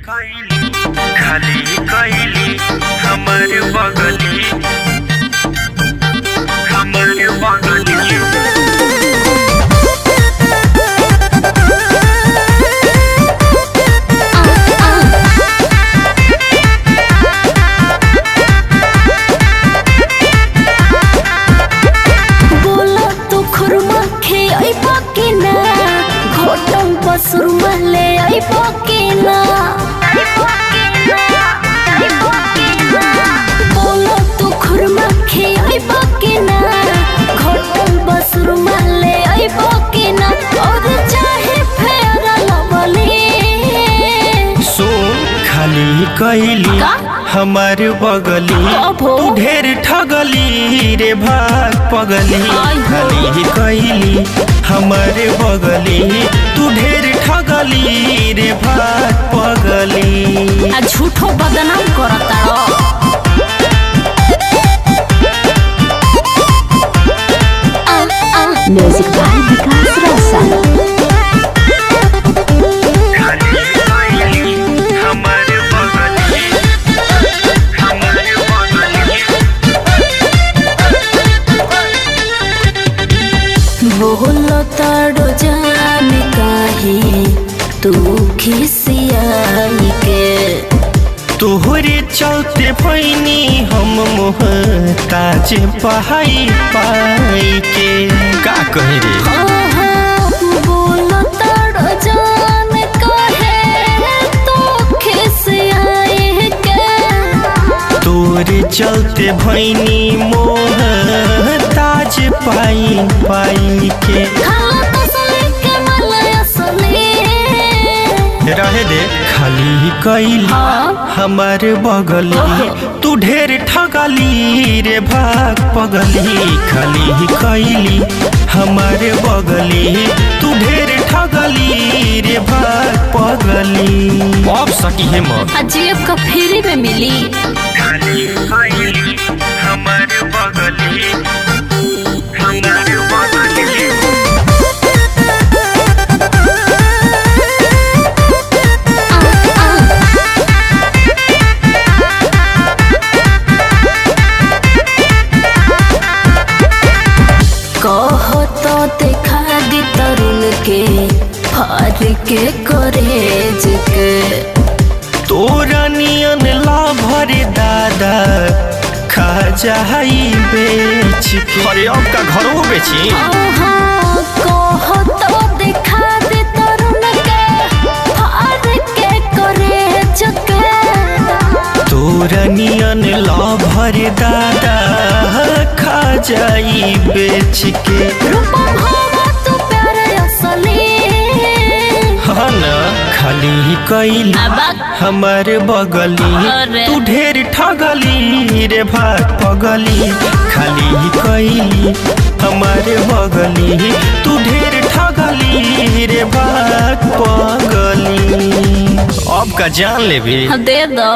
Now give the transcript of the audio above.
खाली कैली हमर बगली बोला तो खुरमा खे आई पकिना घोटम पसुरमा ले आई पकिना बोला तो खुरमा खे आई पकिना घोटम पसुरमा ले आई पकिना और चाहे फेर लबली सुन खाली कैली हमार बगली तू ढेर ठगली रे भाग पगली खाली कैली हमार बगली तू ढेर ठगली रे भाग पगली आ झूठो बदनाम करता म्यूजिक बाय विकास रौशन बोलो ताड़ो जान काहे तू खिसियाई के तोहरे चलते पैनी हम मोहताज पहाई पाई के का कहे रे बोलो ताड़ो जान काहे तू खिसियाई के तोरे चलते भैनी मोहताज पाई पाई के रहे दे खाली कैली हमार बगली तू ढेर ठगली रे भाग पगली खाली कैली हमार बगली तू ढेर ठगली रे भाग पगली अब सकी है मत अजीब का फ्री में मिली खाली कैली हमार बगली कहो तो देखा दी तरुण के फार के करेज के तोरा नियन लाभर दादा खा जाई बेच के अरे अब का घरों बेची कहो तो देखा दी तरुण के फार के करेज के तोरा नियन लाभर दादा खा जाई बेच के रूपम हवा तू प्यार असली हाँ ना खाली कैली हमार बगली तू ढेर ठगली रे भाग पगली खाली कैली हमार बगली तू ढेर ठगली रे भाग पगली अब का जान लेबे दे दो।